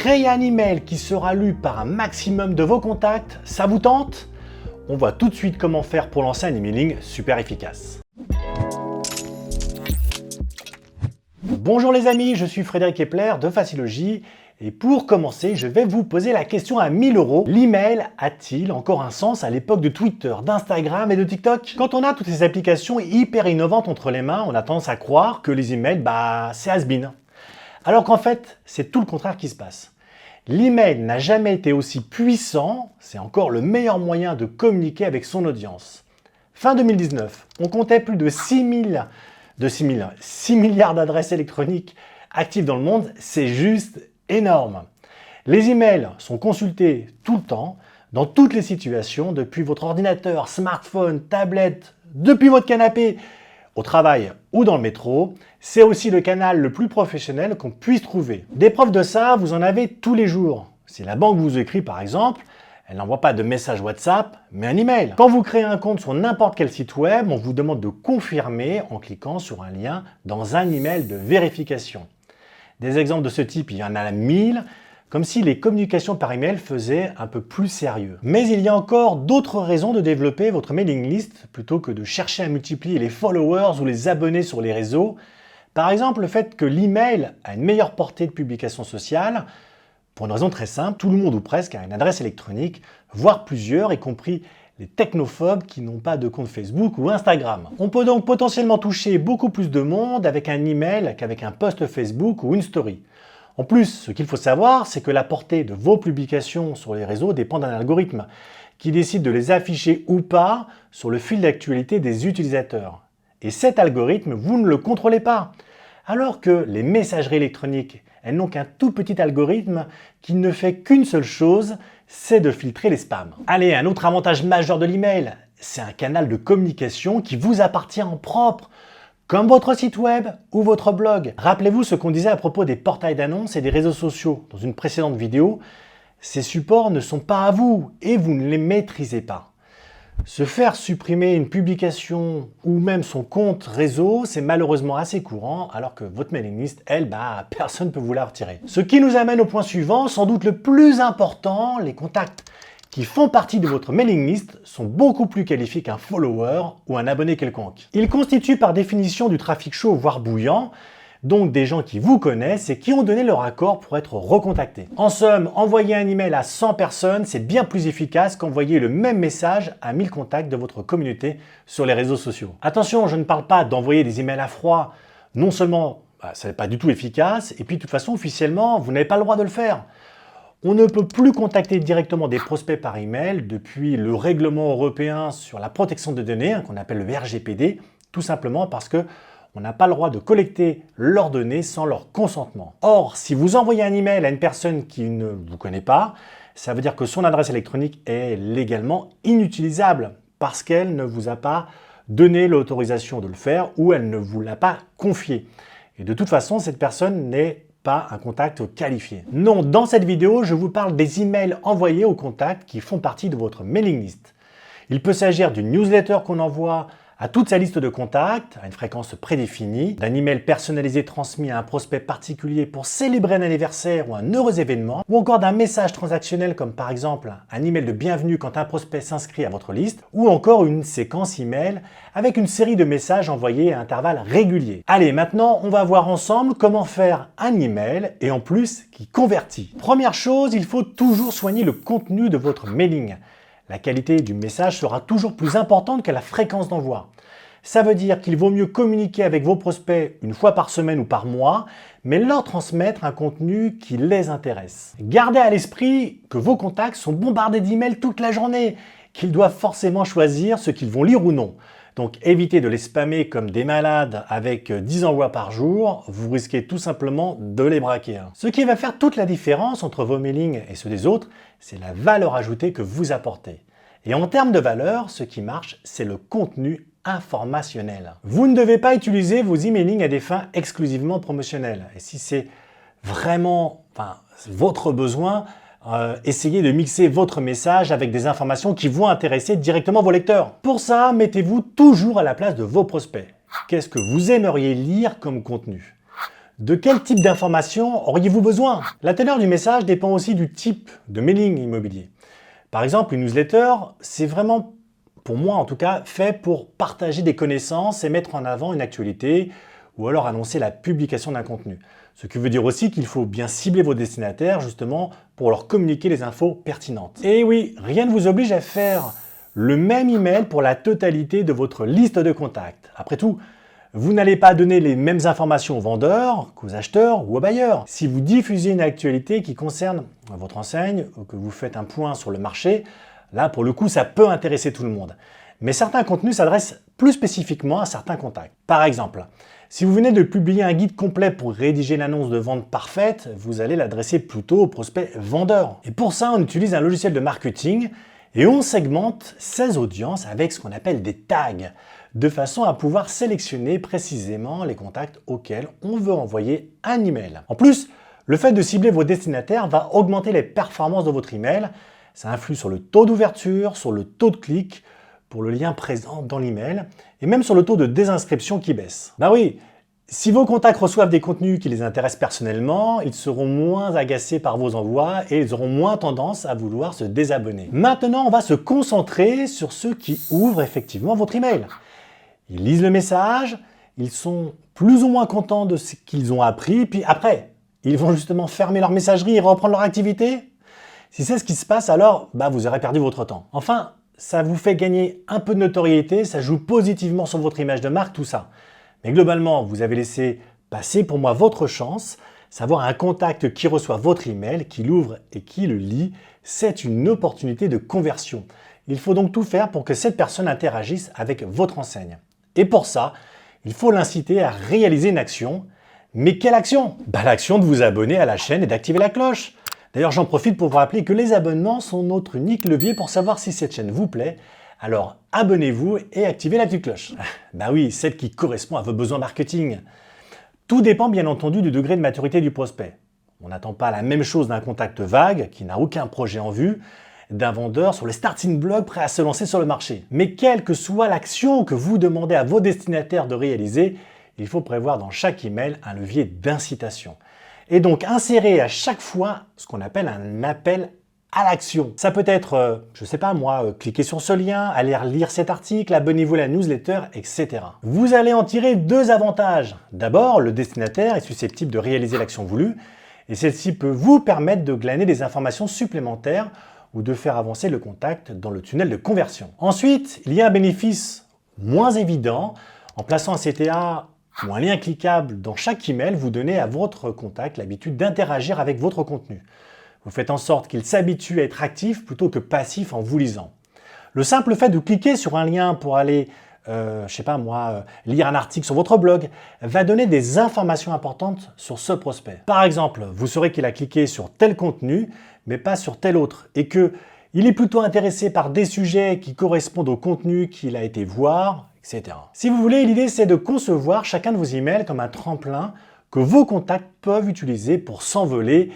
Créer un email qui sera lu par un maximum de vos contacts, ça vous tente? On voit tout de suite comment faire pour lancer un emailing super efficace. Bonjour les amis, je suis Frédéric Epler de Facilogy et pour commencer, je vais vous poser la question à 1000 €. L'email a-t-il encore un sens à l'époque de Twitter, d'Instagram et de TikTok? Quand on a toutes ces applications hyper innovantes entre les mains, on a tendance à croire que les emails, c'est has-been. Alors qu'en fait, c'est tout le contraire qui se passe. L'email n'a jamais été aussi puissant, c'est encore le meilleur moyen de communiquer avec son audience. Fin 2019, on comptait plus de 6 milliards d'adresses électroniques actives dans le monde, c'est juste énorme. Les emails sont consultés tout le temps, dans toutes les situations, depuis votre ordinateur, smartphone, tablette, depuis votre canapé, au travail ou dans le métro. C'est aussi le canal le plus professionnel qu'on puisse trouver. Des preuves de ça, vous en avez tous les jours. Si la banque vous écrit par exemple, elle n'envoie pas de message WhatsApp, mais un email. Quand vous créez un compte sur n'importe quel site web, on vous demande de confirmer en cliquant sur un lien dans un email de vérification. Des exemples de ce type, il y en a 1000, comme si les communications par email faisaient un peu plus sérieux. Mais il y a encore d'autres raisons de développer votre mailing list plutôt que de chercher à multiplier les followers ou les abonnés sur les réseaux. Par exemple, le fait que l'email a une meilleure portée de publication sociale, pour une raison très simple, tout le monde ou presque a une adresse électronique, voire plusieurs, y compris les technophobes qui n'ont pas de compte Facebook ou Instagram. On peut donc potentiellement toucher beaucoup plus de monde avec un email qu'avec un post Facebook ou une story. En plus, ce qu'il faut savoir, c'est que la portée de vos publications sur les réseaux dépend d'un algorithme qui décide de les afficher ou pas sur le fil d'actualité des utilisateurs. Et cet algorithme, vous ne le contrôlez pas. Alors que les messageries électroniques, elles n'ont qu'un tout petit algorithme qui ne fait qu'une seule chose, c'est de filtrer les spams. Allez, un autre avantage majeur de l'email, c'est un canal de communication qui vous appartient en propre, comme votre site web ou votre blog. Rappelez-vous ce qu'on disait à propos des portails d'annonces et des réseaux sociaux dans une précédente vidéo. Ces supports ne sont pas à vous et vous ne les maîtrisez pas. Se faire supprimer une publication ou même son compte réseau, c'est malheureusement assez courant, alors que votre mailing list, elle, personne ne peut vous la retirer. Ce qui nous amène au point suivant, sans doute le plus important, les contacts qui font partie de votre mailing list sont beaucoup plus qualifiés qu'un follower ou un abonné quelconque. Ils constituent par définition du trafic chaud, voire bouillant, donc des gens qui vous connaissent et qui ont donné leur accord pour être recontactés. En somme, envoyer un email à 100 personnes, c'est bien plus efficace qu'envoyer le même message à 1000 contacts de votre communauté sur les réseaux sociaux. Attention, je ne parle pas d'envoyer des emails à froid. Non seulement, ça n'est pas du tout efficace, et puis de toute façon, officiellement, vous n'avez pas le droit de le faire. On ne peut plus contacter directement des prospects par email depuis le règlement européen sur la protection des données, qu'on appelle le RGPD, tout simplement parce que on n'a pas le droit de collecter leurs données sans leur consentement. Or, si vous envoyez un email à une personne qui ne vous connaît pas, ça veut dire que son adresse électronique est légalement inutilisable parce qu'elle ne vous a pas donné l'autorisation de le faire ou elle ne vous l'a pas confié. Et de toute façon, cette personne n'est pas un contact qualifié. Non, dans cette vidéo, je vous parle des emails envoyés aux contacts qui font partie de votre mailing list. Il peut s'agir d'une newsletter qu'on envoie à toute sa liste de contacts, à une fréquence prédéfinie, d'un email personnalisé transmis à un prospect particulier pour célébrer un anniversaire ou un heureux événement, ou encore d'un message transactionnel comme par exemple un email de bienvenue quand un prospect s'inscrit à votre liste, ou encore une séquence email avec une série de messages envoyés à intervalles réguliers. Allez, maintenant on va voir ensemble comment faire un email et en plus qui convertit. Première chose, il faut toujours soigner le contenu de votre mailing. La qualité du message sera toujours plus importante que la fréquence d'envoi. Ça veut dire qu'il vaut mieux communiquer avec vos prospects une fois par semaine ou par mois, mais leur transmettre un contenu qui les intéresse. Gardez à l'esprit que vos contacts sont bombardés d'emails toute la journée, qu'ils doivent forcément choisir ce qu'ils vont lire ou non. Donc évitez de les spammer comme des malades avec 10 envois par jour, vous risquez tout simplement de les braquer. Ce qui va faire toute la différence entre vos mailings et ceux des autres, c'est la valeur ajoutée que vous apportez. Et en termes de valeur, ce qui marche, c'est le contenu informationnel. Vous ne devez pas utiliser vos emailing à des fins exclusivement promotionnelles. Et si c'est vraiment votre besoin, essayez de mixer votre message avec des informations qui vont intéresser directement vos lecteurs. Pour ça, mettez-vous toujours à la place de vos prospects. Qu'est-ce que vous aimeriez lire comme contenu? De quel type d'informations auriez-vous besoin? La teneur du message dépend aussi du type de mailing immobilier. Par exemple, une newsletter, c'est vraiment, pour moi en tout cas, fait pour partager des connaissances et mettre en avant une actualité ou alors annoncer la publication d'un contenu. Ce qui veut dire aussi qu'il faut bien cibler vos destinataires justement pour leur communiquer les infos pertinentes. Et oui, rien ne vous oblige à faire le même email pour la totalité de votre liste de contacts. Après tout, vous n'allez pas donner les mêmes informations aux vendeurs qu'aux acheteurs ou aux bailleurs. Si vous diffusez une actualité qui concerne votre enseigne ou que vous faites un point sur le marché, là pour le coup ça peut intéresser tout le monde. Mais certains contenus s'adressent plus spécifiquement à certains contacts. Par exemple, si vous venez de publier un guide complet pour rédiger l'annonce de vente parfaite, vous allez l'adresser plutôt aux prospects vendeurs. Et pour ça, on utilise un logiciel de marketing et on segmente ces audiences avec ce qu'on appelle des tags, de façon à pouvoir sélectionner précisément les contacts auxquels on veut envoyer un email. En plus, le fait de cibler vos destinataires va augmenter les performances de votre email. Ça influe sur le taux d'ouverture, sur le taux de clic, pour le lien présent dans l'email, et même sur le taux de désinscription qui baisse. Ben oui, si vos contacts reçoivent des contenus qui les intéressent personnellement, ils seront moins agacés par vos envois et ils auront moins tendance à vouloir se désabonner. Maintenant, on va se concentrer sur ceux qui ouvrent effectivement votre email. Ils lisent le message, ils sont plus ou moins contents de ce qu'ils ont appris, puis après, ils vont justement fermer leur messagerie et reprendre leur activité. Si c'est ce qui se passe, alors vous aurez perdu votre temps. Enfin, ça vous fait gagner un peu de notoriété, ça joue positivement sur votre image de marque, tout ça. Mais globalement, vous avez laissé passer pour moi votre chance. Savoir un contact qui reçoit votre email, qui l'ouvre et qui le lit, c'est une opportunité de conversion. Il faut donc tout faire pour que cette personne interagisse avec votre enseigne. Et pour ça, il faut l'inciter à réaliser une action. Mais quelle action? L'action de vous abonner à la chaîne et d'activer la cloche. D'ailleurs, j'en profite pour vous rappeler que les abonnements sont notre unique levier pour savoir si cette chaîne vous plaît. Alors abonnez-vous et activez la petite cloche. Oui, celle qui correspond à vos besoins marketing. Tout dépend bien entendu du degré de maturité du prospect. On n'attend pas la même chose d'un contact vague qui n'a aucun projet en vue, d'un vendeur sur le starting block prêt à se lancer sur le marché. Mais quelle que soit l'action que vous demandez à vos destinataires de réaliser, il faut prévoir dans chaque email un levier d'incitation. Et donc insérer à chaque fois ce qu'on appelle un appel à l'action. Ça peut être, cliquez sur ce lien, aller lire cet article, abonnez-vous à la newsletter, etc. Vous allez en tirer deux avantages. D'abord, le destinataire est susceptible de réaliser l'action voulue et celle-ci peut vous permettre de glaner des informations supplémentaires ou de faire avancer le contact dans le tunnel de conversion. Ensuite, il y a un bénéfice moins évident. En plaçant un CTA ou un lien cliquable dans chaque email, vous donnez à votre contact l'habitude d'interagir avec votre contenu. Vous faites en sorte qu'il s'habitue à être actif plutôt que passif en vous lisant. Le simple fait de cliquer sur un lien pour aller, lire un article sur votre blog, va donner des informations importantes sur ce prospect. Par exemple, vous saurez qu'il a cliqué sur tel contenu, mais pas sur tel autre, et qu'il est plutôt intéressé par des sujets qui correspondent au contenu qu'il a été voir, etc. Si vous voulez, l'idée c'est de concevoir chacun de vos emails comme un tremplin que vos contacts peuvent utiliser pour s'envoler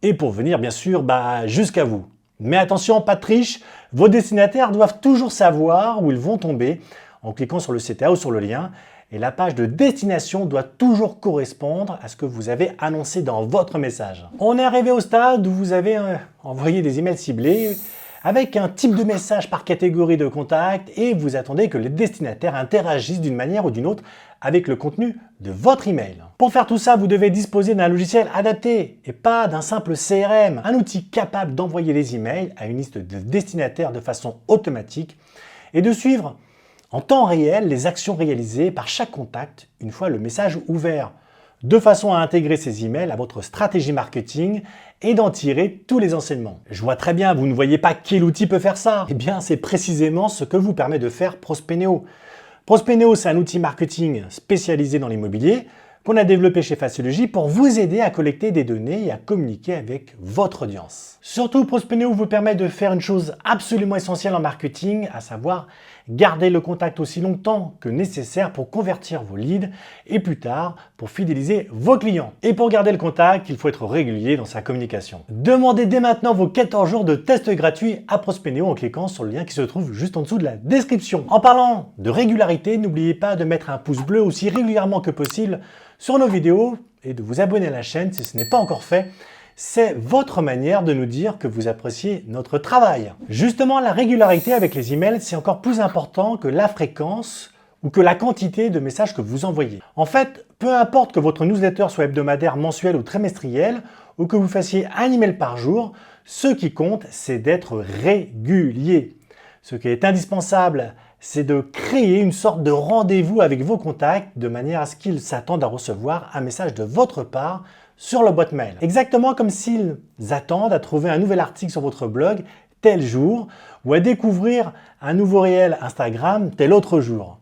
et pour venir bien sûr jusqu'à vous. Mais attention, pas de triche, vos destinataires doivent toujours savoir où ils vont tomber en cliquant sur le CTA ou sur le lien et la page de destination doit toujours correspondre à ce que vous avez annoncé dans votre message. On est arrivé au stade où vous avez envoyé des emails ciblés avec un type de message par catégorie de contact et vous attendez que les destinataires interagissent d'une manière ou d'une autre avec le contenu de votre email. Pour faire tout ça, vous devez disposer d'un logiciel adapté et pas d'un simple CRM, un outil capable d'envoyer les emails à une liste de destinataires de façon automatique et de suivre en temps réel les actions réalisées par chaque contact une fois le message ouvert, de façon à intégrer ces emails à votre stratégie marketing et d'en tirer tous les enseignements. Je vois très bien, vous ne voyez pas quel outil peut faire ça. Eh bien, c'est précisément ce que vous permet de faire Prospeneo. Prospeneo, c'est un outil marketing spécialisé dans l'immobilier qu'on a développé chez Faciology pour vous aider à collecter des données et à communiquer avec votre audience. Surtout, Prospeneo vous permet de faire une chose absolument essentielle en marketing, à savoir garder le contact aussi longtemps que nécessaire pour convertir vos leads et plus tard pour fidéliser vos clients. Et pour garder le contact, il faut être régulier dans sa communication. Demandez dès maintenant vos 14 jours de test gratuit à Prospeneo en cliquant sur le lien qui se trouve juste en dessous de la description. En parlant de régularité, n'oubliez pas de mettre un pouce bleu aussi régulièrement que possible sur nos vidéos et de vous abonner à la chaîne si ce n'est pas encore fait. C'est votre manière de nous dire que vous appréciez notre travail. Justement, la régularité avec les emails, c'est encore plus important que la fréquence ou que la quantité de messages que vous envoyez. En fait, peu importe que votre newsletter soit hebdomadaire, mensuel ou trimestriel, ou que vous fassiez un email par jour, ce qui compte, c'est d'être régulier. Ce qui est indispensable, c'est de créer une sorte de rendez-vous avec vos contacts de manière à ce qu'ils s'attendent à recevoir un message de votre part sur leur boîte mail. Exactement comme s'ils attendent à trouver un nouvel article sur votre blog tel jour ou à découvrir un nouveau réel Instagram tel autre jour.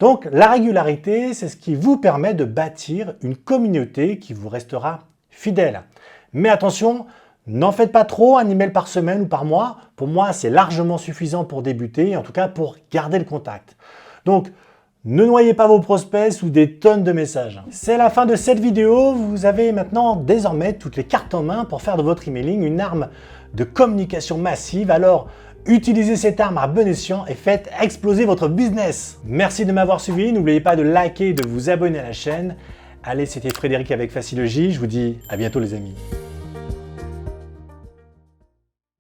Donc la régularité, c'est ce qui vous permet de bâtir une communauté qui vous restera fidèle. Mais attention, n'en faites pas trop, un email par semaine ou par mois. Pour moi, c'est largement suffisant pour débuter, en tout cas pour garder le contact. Donc, ne noyez pas vos prospects sous des tonnes de messages. C'est la fin de cette vidéo. Vous avez maintenant désormais toutes les cartes en main pour faire de votre emailing une arme de communication massive. Alors, utilisez cette arme à bon escient et faites exploser votre business. Merci de m'avoir suivi. N'oubliez pas de liker et de vous abonner à la chaîne. Allez, c'était Frédéric avec Facilogie. Je vous dis à bientôt les amis.